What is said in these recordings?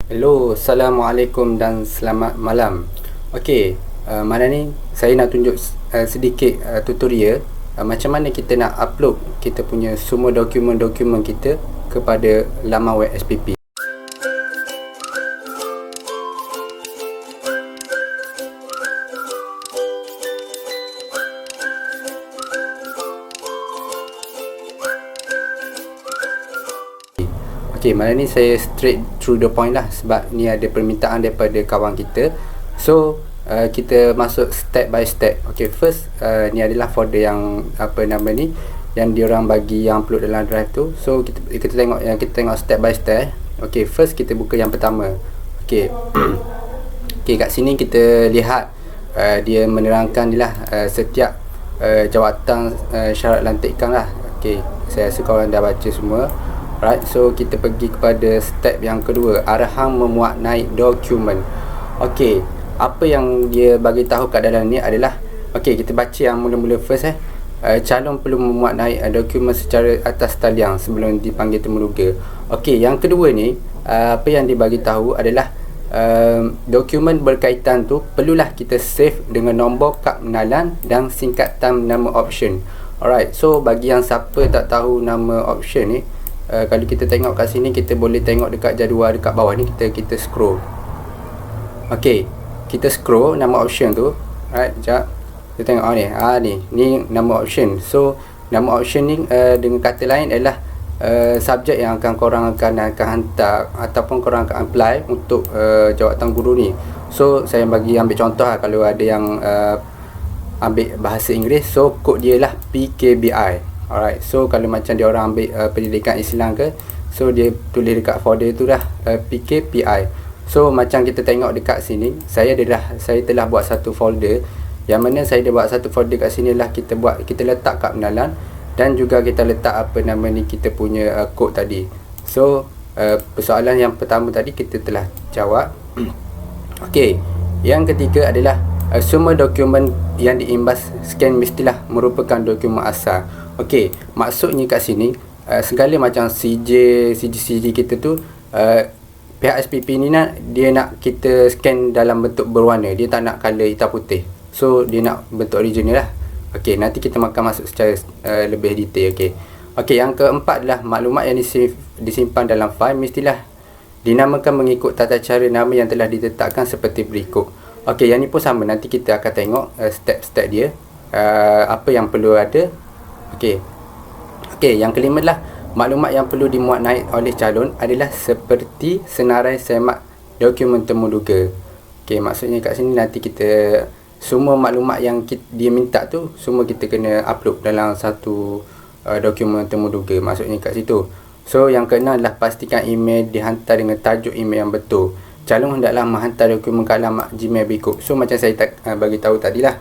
Hello, Assalamualaikum dan selamat malam. Okey, malam ni saya nak tunjuk sedikit tutorial macam mana kita nak upload kita punya semua dokumen-dokumen kita kepada laman web SPP. Okay, malam ni saya straight through the point lah sebab ni ada permintaan daripada kawan kita. So kita masuk step by step. Okay, first ni adalah folder yang yang diorang bagi yang upload dalam drive tu. So kita tengok step by step. Okay, first kita buka yang pertama. Okay. Okay, kat sini kita lihat dia menerangkan ni lah setiap jawatan syarat lantikan lah. Okay, saya rasa korang dah baca semua. Right, so kita pergi kepada step yang kedua, arahan memuat naik dokumen. Okey, apa yang dia bagi tahu kat dalam ni adalah, okey, kita baca yang mula-mula first calon perlu memuat naik dokumen secara atas talian sebelum dipanggil temuduga. Okey, yang kedua ni apa yang dia bagi tahu adalah dokumen berkaitan tu perlulah kita save dengan nombor kad pengenalan dan singkatan nama option. Alright, so bagi yang siapa tak tahu nama option ni, kalau kita tengok kat sini, kita boleh tengok dekat jadual dekat bawah ni, kita scroll. Okey, kita scroll nama option tu. Right, sekejap. Kita tengok ni nama option. So nama option ni dengan kata lain adalah subjek yang korang akan hantar ataupun korang akan apply untuk jawatan guru ni. So saya bagi ambil contoh lah, kalau ada yang ambil bahasa Inggeris, so kod dia lah PKBI. Alright, so kalau macam dia orang ambil pendidikan Islam ke, so dia tulis dekat folder tu dah PKPI. So macam kita tengok dekat sini, saya telah buat satu folder, yang mana saya dah buat satu folder kat sini lah, kita letak kad pengenalan dan juga kita letak kita punya kod tadi. So persoalan yang pertama tadi kita telah jawab. Okey, yang ketiga adalah semua dokumen yang diimbas scan mestilah merupakan dokumen asal. Okey, maksudnya kat sini segala macam CJ kita tu, pihak SPP ni dia nak kita scan dalam bentuk berwarna, dia tak nak color hitam putih. So dia nak bentuk original lah. Okey, nanti kita akan masuk secara lebih detail. Okey, yang keempat adalah maklumat yang disimpan dalam file mestilah dinamakan mengikut tata cara nama yang telah ditetapkan seperti berikut. Okey, yang ni pun sama, nanti kita akan tengok step-step dia, apa yang perlu ada. Okey, yang kelima adalah maklumat yang perlu dimuat naik oleh calon adalah seperti senarai semak dokumen temuduga. Okey, maksudnya kat sini nanti kita semua maklumat yang dia minta tu semua kita kena upload dalam satu dokumen temuduga, maksudnya kat situ. So yang keenam adalah pastikan email dihantar dengan tajuk email yang betul. Calon hendaklah menghantar dokumen ke alamat Gmail berikut. So macam saya bagi tahu tadilah,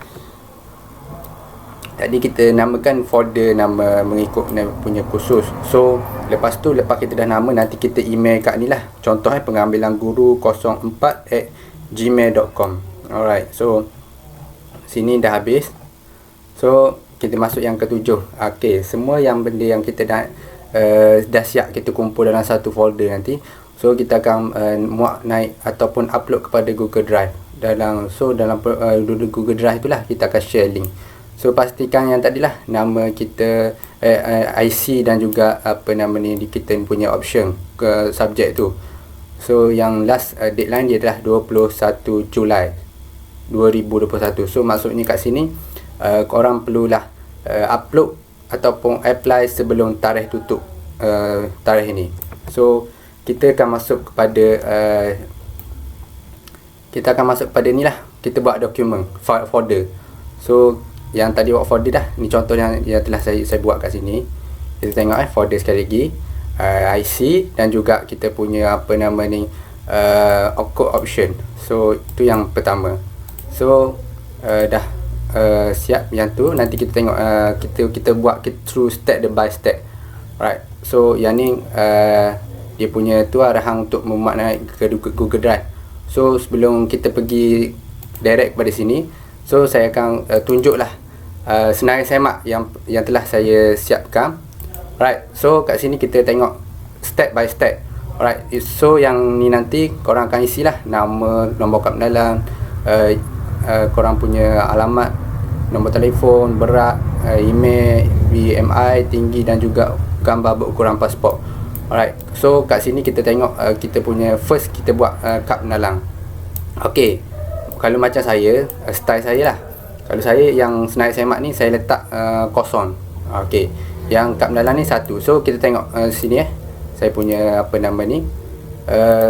tadi kita namakan folder nama mengikut punya khusus. So lepas kita dah nama, nanti kita email kat ni lah. Contoh pengambilan guru 04@gmail.com. Alright, so sini dah habis. So kita masuk yang ketujuh. Okey, semua yang benda yang kita dah siap kita kumpul dalam satu folder nanti. So kita akan muat naik ataupun upload kepada Google Drive. Dalam Google Drive itulah kita akan share link. So pastikan yang tadilah nama kita, IC dan juga kita punya option ke subjek tu. So yang last deadline dia adalah 21 Julai 2021. So maksudnya kat sini korang perlulah upload ataupun apply sebelum tarikh tutup tarikh ini. So kita akan masuk kepada ni lah, kita buat dokumen folder. So yang tadi buat folder dah, ni contoh yang telah saya buat kat sini. Kita tengok folder sekali lagi, IC dan juga kita punya code option. So itu yang pertama. So dah siap yang tu, nanti kita tengok kita buat through step by step. Right, so yang ni dia punya tu arahan untuk memuat naik ke Google Drive. So sebelum kita pergi direct pada sini, so saya akan tunjuklah senarai semak yang telah saya siapkan. Right, so kat sini kita tengok step by step. Alright, so yang ni nanti korang akan isilah nama, nombor kad penalang, korang punya alamat, nombor telefon, berat, email, BMI, tinggi dan juga gambar berukuran pasport. Alright, so kat sini kita tengok kita punya first kita buat kad penalang. Okey, kalau macam saya, style saya lah. Kalau saya yang senarai semak ni saya letak kosong. Okey, yang kad penalang ni satu. So kita tengok sini saya punya apa nama ni,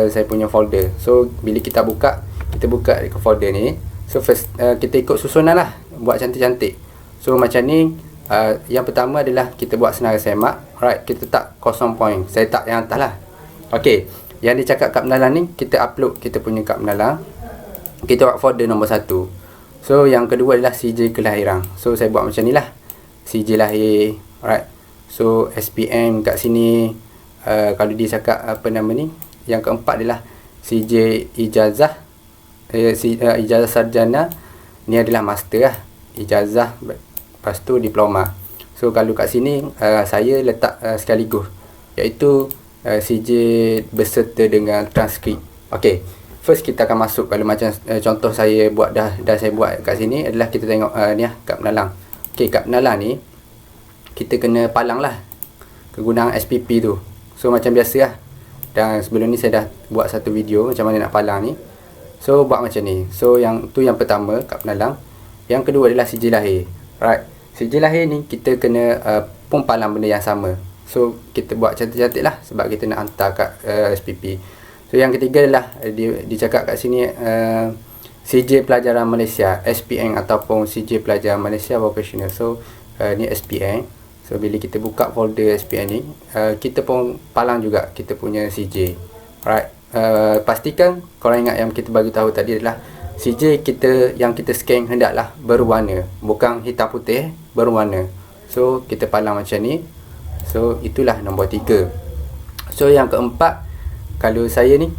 saya punya folder. So bila kita buka ke folder ni. So first kita ikut susunan lah, buat cantik-cantik. So macam ni, yang pertama adalah kita buat senarai semak. Alright, kita tak 0 point. Saya tak yang atas lah. Okey, yang dia cakap kad penalang ni, kita upload kita punya kad penalang. Kita buat folder nombor 1. So yang kedua adalah CJ kelahiran. So saya buat macam ni lah, CJ lahir. Alright, so SPM kat sini. Kalau dia cakap apa nama ni, yang keempat adalah CJ ijazah, ijazah sarjana. Ni adalah master lah, ijazah, lepas tu diploma. So kalau kat sini saya letak sekaligus, iaitu CJ beserta dengan transkrip. Okey, first kita akan masuk. Kalau macam contoh saya buat dah saya buat kat sini adalah kita tengok ni lah, kad penalang. Okey, kad penalang ni kita kena palang lah kegunaan SPP tu. So macam biasa lah, dan sebelum ni saya dah buat satu video macam mana nak palang ni. So buat macam ni. So yang tu yang pertama, kad penalang. Yang kedua adalah CJ lahir. Right, CJ lahir ni kita kena pun palang benda yang sama. So kita buat cantik-cantik lah sebab kita nak hantar kat SPP. So yang ketiga adalah dia cakap kat sini CJ pelajaran Malaysia, SPN ataupun CJ pelajaran Malaysia vocational. So ni SPN. So bila kita buka folder SPN ni, kita pun palang juga kita punya CJ. Alright, pastikan korang ingat yang kita bagi tahu tadi adalah CJ kita yang kita scan hendaklah berwarna, bukan hitam putih, berwarna. So kita palang macam ni. So itulah nombor 3. So yang keempat, kalau saya ni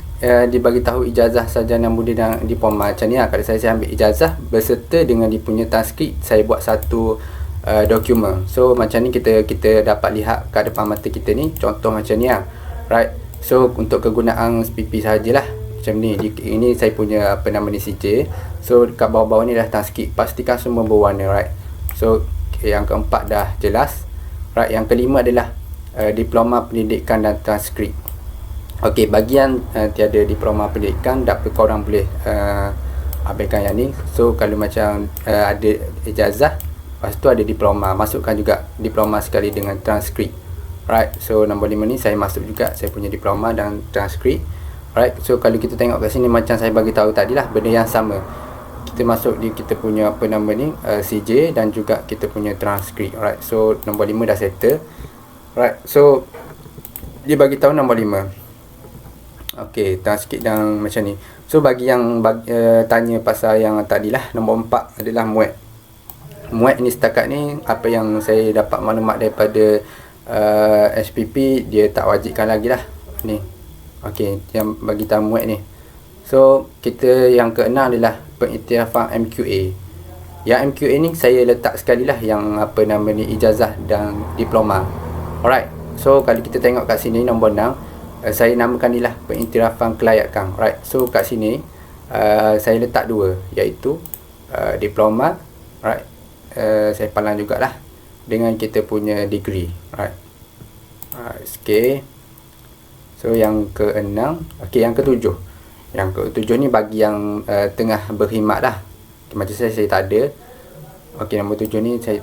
dibagi tahu ijazah sarjana muda dan diploma macam ni lah. Kalau saya ambil ijazah beserta dengan dia punya transkrip, saya buat satu dokumen. So macam ni kita dapat lihat kat depan mata kita ni, contoh macam ni lah. Right, so untuk kegunaan SPP sajalah macam ni. Ini saya punya apa nama ni, CJ. So kat bawah-bawah ni dah transkrip, pastikan semua berwarna. Right, so yang keempat dah jelas. Right, yang kelima adalah diploma pendidikan dan transkrip. Okey, bagian tiada diploma pendidikan, tak apa, korang boleh abaikan yang ni. So kalau macam ada ijazah, lepas tu ada diploma, masukkan juga diploma sekali dengan transkrip. Right, so nombor 5 ni saya masuk juga saya punya diploma dan transkrip. Right, so kalau kita tengok kat sini macam saya bagi tahu tadi lah, benda yang sama. Kita masuk di kita punya apa nama ni, CJ dan juga kita punya transkrip. Right, so nombor 5 dah settle. Right, so dia bagi tahu nombor 5. Okey, transkrip dan macam ni. So bagi yang tanya pasal yang tadi lah, nombor 4 adalah muat. Muat ni setakat ni apa yang saya dapat maklumat daripada SPP, dia tak wajibkan lagi lah ni. Okey, yang bagi tahu muat ni. So kita yang keenam adalah pengiktirafan MQA. Yang MQA ni saya letak sekali lah yang apa nama ni, ijazah dan diploma. Alright, so kalau kita tengok kat sini nombor 6, saya namakan ni lah pengiktirafan kelayakan. Right, so kat sini saya letak 2, iaitu diploma. Right, saya palang jugalah dengan kita punya degree. Right, okay. So yang ke-6, okay, yang ke-7. Yang ke-7 ni bagi yang tengah berkhidmat lah. Macam saya tak ada. Okay, nombor 7 ni saya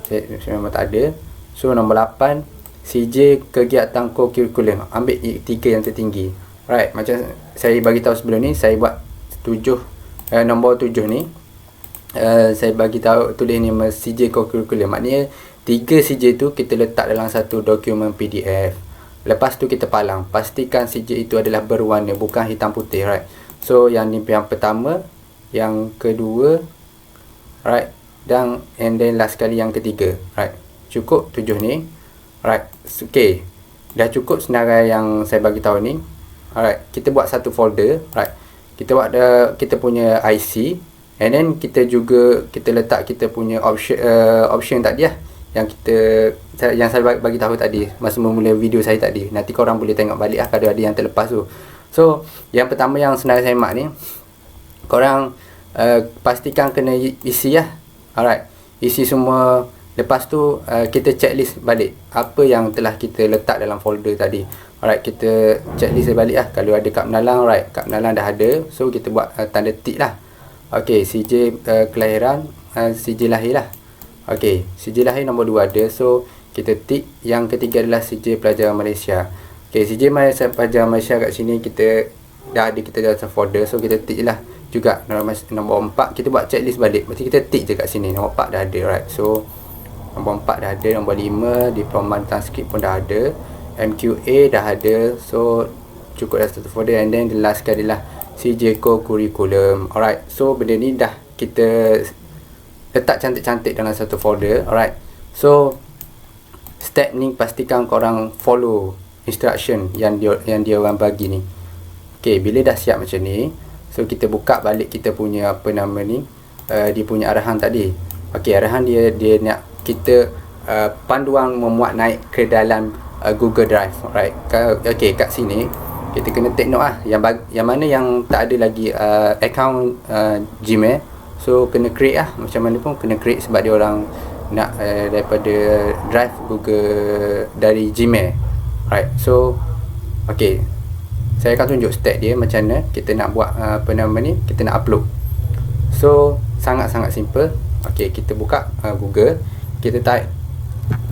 memang tak ada. So nombor 8, CJ kegiatan co-curriculum, ambil 3 yang tertinggi. Right, macam saya bagi tahu sebelum ni, saya buat 7, nombor 7 ni saya bagi tahu, tulis ni CJ co-curriculum. Maknanya 3 CJ tu kita letak dalam satu dokumen PDF. Lepas tu kita palang, pastikan CJ itu adalah berwarna, bukan hitam putih. Right, so yang ni yang pertama, yang kedua, right, dan and then last sekali yang ketiga. Right, cukup 7 ni. Right, okay, dah cukup senarai yang saya bagi tahu ni. Alright, kita buat satu folder. Right, kita buat kita punya IC, and then kita juga kita letak kita punya option tadi lah, yang saya bagi tahu tadi masa memulai video saya tadi. Nanti korang boleh tengok balik lah kalau ada yang terlepas tu. So yang pertama yang senang saya mak ni, korang pastikan kena isi lah. Alright, isi semua. Lepas tu kita checklist balik apa yang telah kita letak dalam folder tadi. Alright, kita checklist balik lah. Kalau ada kad penalang, right, kad penalang dah ada, so kita buat tanda tick lah. Ok, CJ kelahiran, CJ lahir lah. Ok, CJ lahir nombor 2 ada, so kita tick. Yang ketiga adalah CJ pelajar Malaysia. Ok, CJ pelajar Malaysia kat sini kita dah ada, kita dah folder, so kita tick lah. Juga nombor 4 kita buat checklist balik, berarti kita tick je kat sini. Nombor 4 dah ada, right. So nombor 4 dah ada, nombor 5 diploma transkrip pun dah ada, MQA dah ada, so cukup dah satu folder. And then the last sekali adalah CJ Core Curriculum. Alright, so benda ni dah kita letak cantik-cantik dalam satu folder. Alright, so step ni pastikan korang follow instruction yang dia orang bagi ni. Ok, bila dah siap macam ni, so kita buka balik kita punya apa nama ni, dia punya arahan tadi. Ok, arahan dia nak kita panduan memuat naik ke dalam Google Drive. Right. Ok, kat sini kita kena take note lah yang mana yang tak ada lagi account Gmail, so kena create lah. Macam mana pun kena create sebab dia orang nak daripada drive Google dari Gmail. Right. So ok, saya akan tunjuk step dia macam mana kita nak buat apa nama ni, kita nak upload. So sangat-sangat simple. Ok, kita buka Google, kita type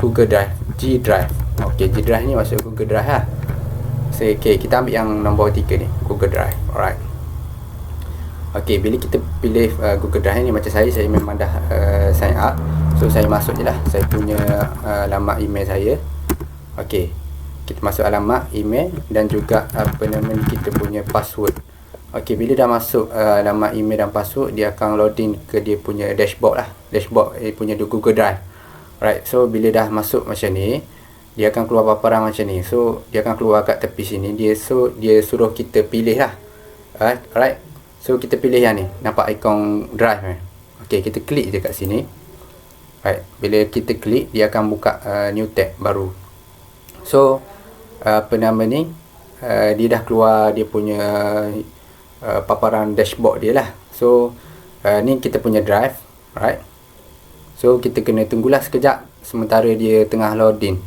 Google Drive, G Drive. Ok, G Drive ni masuk Google Drive lah. So, ok, kita ambil yang nombor 3 ni, Google Drive. Alright. Ok, bila kita pilih Google Drive ni, macam saya memang dah sign up. So saya masuk je lah, saya punya alamat email saya. Ok, kita masuk alamat email dan juga apa nama ni, kita punya password. Ok, bila dah masuk alamat email dan password, dia akan loading ke dia punya dashboard lah. Dashboard dia punya Google Drive. Right, so bila dah masuk macam ni, dia akan keluar paparan macam ni. So dia akan keluar kat tepi sini. Dia suruh kita pilih lah. Alright, so kita pilih yang ni, nampak ikon drive ni. Ok, kita klik je kat sini. Right, bila kita klik, dia akan buka new tab baru. So apa nama ni, dia dah keluar dia punya paparan dashboard dia lah. So ni kita punya drive. Right, so kita kena tunggulah sekejap sementara dia tengah loading.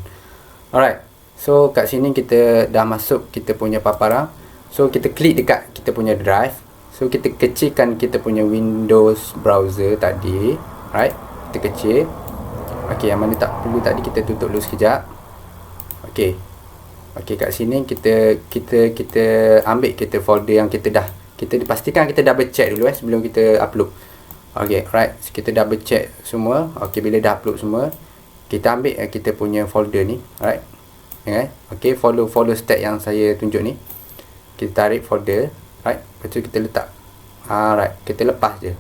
Alright, so kat sini kita dah masuk kita punya paparan. So kita klik dekat kita punya drive. So kita kecilkan kita punya Windows browser tadi. Alright, kita kecil. Ok, yang mana tak perlu tadi kita tutup dulu sekejap. Ok, ok, kat sini kita ambil kita folder yang kita pastikan kita double check dulu sebelum kita upload. Ok, right, kita double check semua. Ok, bila dah upload semua, kita ambil kita punya folder ni. Right, ok, follow step yang saya tunjuk ni. Kita tarik folder. Right, lepas tu kita letak. Right, kita lepas je.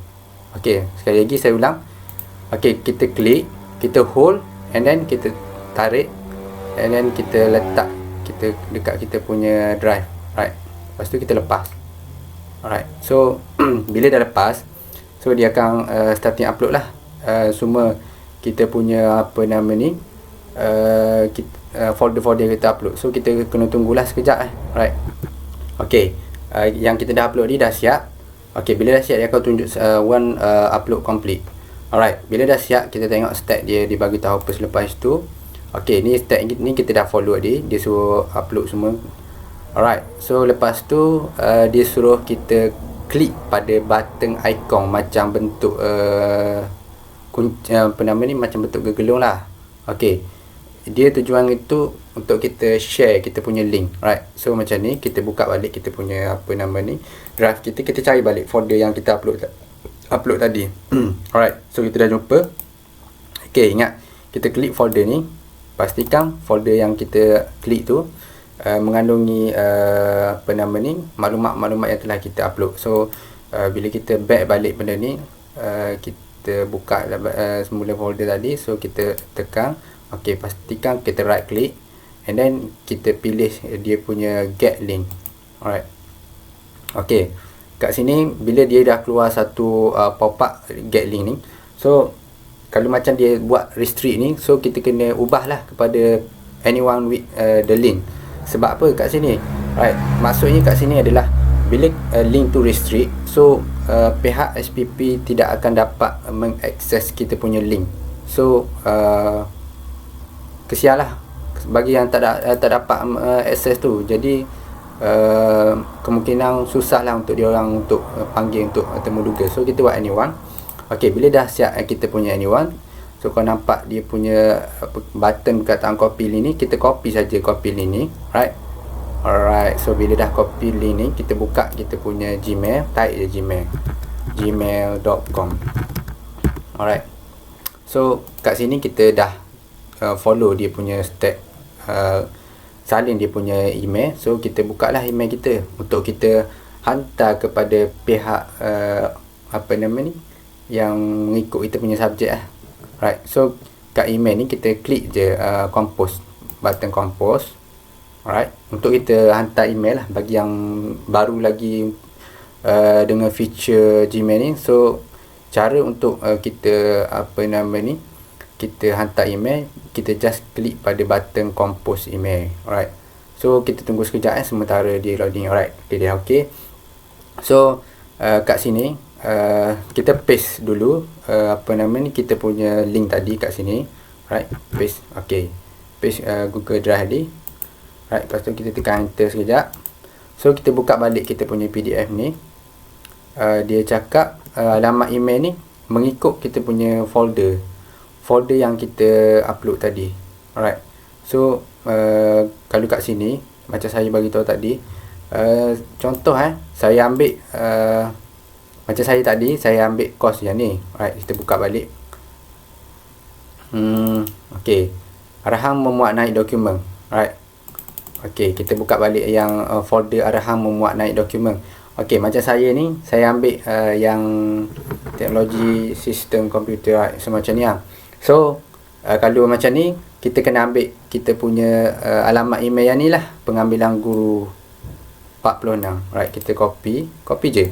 Ok, sekali lagi saya ulang. Ok, kita klik, kita hold, and then kita tarik, and then kita letak kita dekat kita punya drive. Right, lepas tu kita lepas. Alright, so bila dah lepas, so dia akan starting upload lah semua kita punya apa nama ni, folder-folder kita upload. So kita kena tunggulah sekejap. Right, ok, yang kita dah upload ni dah siap. Ok, bila dah siap dia akan tunjuk one upload complete. Alright, bila dah siap kita tengok step dia bagi tahu apa selepas tu. Ok, ni step ni kita dah follow dia suruh upload semua. Alright, so lepas tu dia suruh kita klik pada button icon macam bentuk apa nama ni, macam bentuk gegelung lah. Ok, dia tujuan itu untuk kita share kita punya link. Right, so macam ni kita buka balik kita punya apa nama ni, drive kita cari balik folder yang kita upload tadi. Alright, so kita dah jumpa. Ok, ingat kita klik folder ni, pastikan folder yang kita klik tu mengandungi apa nama ni, maklumat-maklumat yang telah kita upload. So bila kita back balik benda ni, kita buka semula folder tadi. So kita tekan ok, pastikan kita right click and then kita pilih dia punya get link. Alright, ok, kat sini bila dia dah keluar satu pop up get link ni, so kalau macam dia buat restrict ni, so kita kena ubahlah kepada anyone with the link. Sebab apa kat sini? Right, maksudnya kat sini adalah bila link tu restrict, so pihak SPP tidak akan dapat mengakses kita punya link. So kesian lah bagi yang tak dapat akses tu. Jadi kemungkinan susah lah untuk dia orang untuk panggil untuk temu duga. So kita buat anyone. Okey, bila dah siap kita punya anyone, so kau nampak dia punya button perkataan copy link ni, kita copy saja copy link ni, right? Alright, so bila dah copy link ni, kita buka kita punya Gmail, type je gmail.com. alright, so kat sini kita dah follow dia punya step, salin dia punya email. So kita buka lah email kita untuk kita hantar kepada pihak apa nama ni, yang mengikut kita punya subjek lah. Right, so kat email ni kita klik je compose, button compose. Alright, untuk kita hantar email lah bagi yang baru lagi dengan feature Gmail ni. So cara untuk kita apa nama ni, kita hantar email, kita just klik pada button compose email. Alright, so kita tunggu sekejap sementara dia loading. Alright, dia okay. So kat sini kita paste dulu apa nama ni, kita punya link tadi kat sini. Right, paste. Okay, paste Google Drive tadi. Right, lepas tu kita tekan enter sekejap. So kita buka balik kita punya PDF ni. Dia cakap alamat email ni mengikut kita punya folder yang kita upload tadi. Alright, so kalau kat sini macam saya bagi tahu tadi, contoh saya ambil macam saya tadi, saya ambil course yang ni. Alright, kita buka balik. Okay, arahan memuat naik dokumen. Alright, okay, kita buka balik yang folder arahan memuat naik dokumen. Okay, macam saya ni, saya ambil yang teknologi sistem komputer. Right, so macam ni lah. So kalau macam ni, kita kena ambil kita punya alamat email yang ni lah, pengambilan guru 46. Right, kita copy je,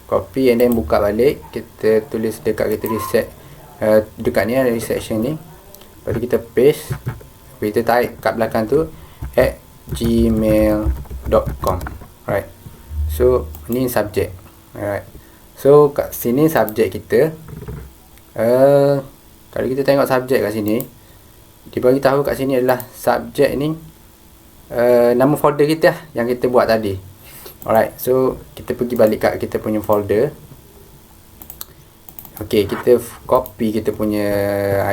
copy and then buka balik. Kita tulis dekat kita reset, dekat ni ada resection ni. Lepas tu kita paste, kita type kat belakang tu @gmail.com. right, so ni subjek. Alright, so kat sini subjek kita, kalau kita tengok subjek kat sini, dia bagi tahu kat sini adalah subjek ni nama folder kita lah, yang kita buat tadi. Alright, so kita pergi balik kat kita punya folder. Okay, kita copy kita punya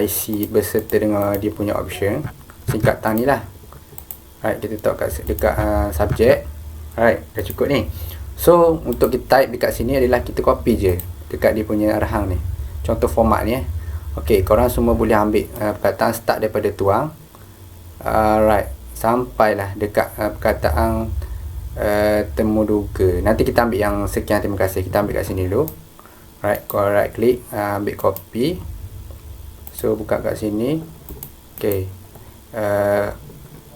IC berserta dengan dia punya option, singkatan ni lah. Alright, kita letak dekat subjek. Alright, dah cukup ni. So untuk kita type dekat sini adalah kita copy je dekat dia punya arahan ni, contoh format ni. Okay, korang semua boleh ambil perkataan start daripada tuang, right, sampailah dekat perkataan temu duga. Nanti kita ambil yang sekian, terima kasih. Kita ambil kat sini dulu. Right, kau right click, ambil copy. So buka kat sini. Okay,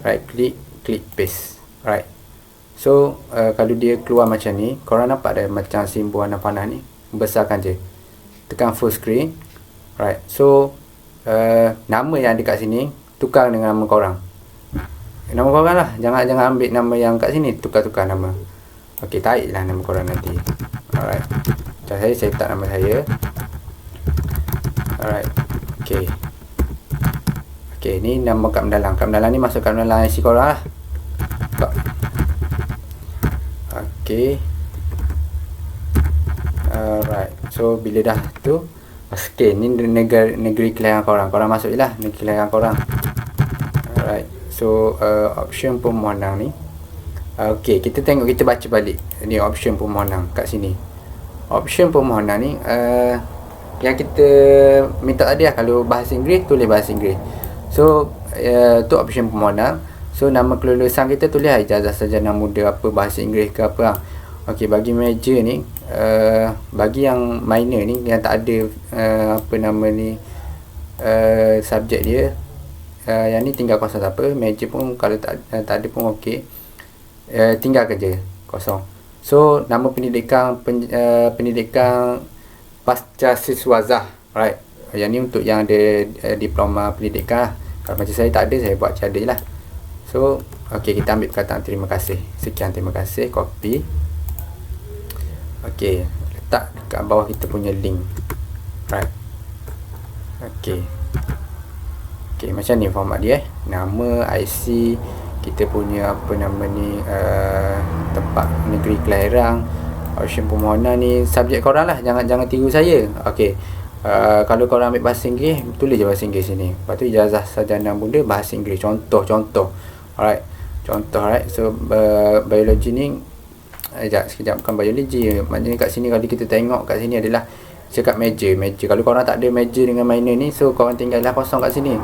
right click, klik paste. Right, so kalau dia keluar macam ni, korang nampak ada macam simbol warna panah ni, besarkan je, tekan full screen. Right, so nama yang ada kat sini tukar dengan nama korang. Nama korang lah, jangan ambil nama yang kat sini, tukar-tukar nama. Ok, tarik lah nama korang nanti. Alright, macam saya tak nama saya. Alright, ok. Ok, ni nama kad mendalam. Kad mendalam ni masuk kad mendalam IC korang lah. Ok. Alright, so bila dah tu, ok, ni negeri kelahiran korang. Korang masuk je lah negeri kelahiran korang. Alright, so option permohonan ni, ok, kita tengok, kita baca balik ni option permohonan kat sini. Option permohonan ni yang kita minta tadi lah, kalau bahasa Inggeris tulis bahasa Inggeris. So tu option permohonan. So nama kelulusan kita tulis ijazah sarjana muda apa, bahasa Inggeris ke apa lah. Ok, bagi major ni, bagi yang minor ni, yang tak ada apa nama ni, subjek dia, yang ni tinggal kosong, tak apa. Major pun kalau tak ada pun ok, tinggal kerja kosong. So nama pendidikan pendidikan pasca siswazah, right, Yang ni untuk yang ada diploma pendidikan lah. Kalau macam saya tak ada, saya buat macam ada je lah. So ok, kita ambil perkataan terima kasih. Sekian, terima kasih, copy. Ok, letak dekat bawah kita punya link. Right. Ok, macam ni format dia. Nama, IC, kita punya apa nama ni, tempat negeri kelahiran, option permohonan ni, subjek korang lah. Jangan tiru saya. Ok, kalau korang ambil bahasa Inggeris, tulis je bahasa Inggeris sini. Lepas tu ijazah sarjana muda bahasa Inggeris. Contoh. Alright, contoh. Alright, so biologi ni, sekejap, bukan biologi. Maknanya kat sini, kalau kita tengok kat sini adalah cakap meja. Kalau korang tak ada meja dengan minor ni, so korang tinggallah kosong kat sini.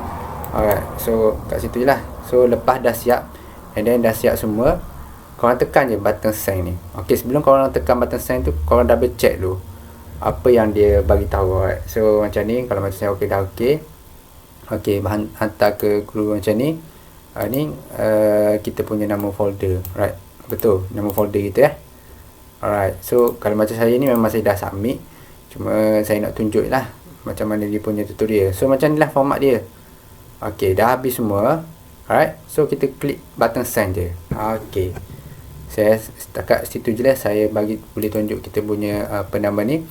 Alright, so kat situ je lah. So lepas dah siap, and then dah siap semua, korang tekan je button send ni. Ok, sebelum korang tekan button send tu, korang double check dulu apa yang dia bagi tahu. Alright, so macam ni. Kalau macam saya ok, dah ok. Ok, hantar ke guru macam ni. Ni kita punya nama folder. Right, betul, nama folder kita. Alright, so kalau macam saya ni memang saya dah submit, cuma saya nak tunjuk lah macam mana dia punya tutorial. So macam ni lah format dia. Ok, dah habis semua. Alright, so kita klik button send je. Ok, saya setakat situ je lah. Saya boleh tunjuk kita punya apa nama ni,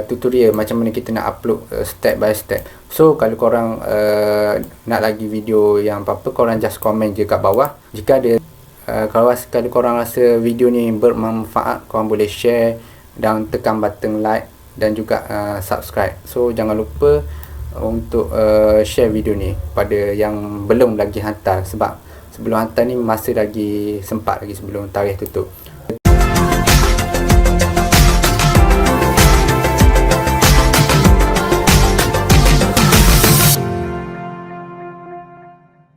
tutorial macam mana kita nak upload step by step. So kalau korang nak lagi video yang apa-apa, korang just comment je kat bawah. Jika ada kalau korang rasa video ni bermanfaat, korang boleh share dan tekan button like dan juga subscribe. So jangan lupa untuk share video ni pada yang belum lagi hantar, sebab sebelum hantar ni masih lagi sempat lagi sebelum tarikh tutup.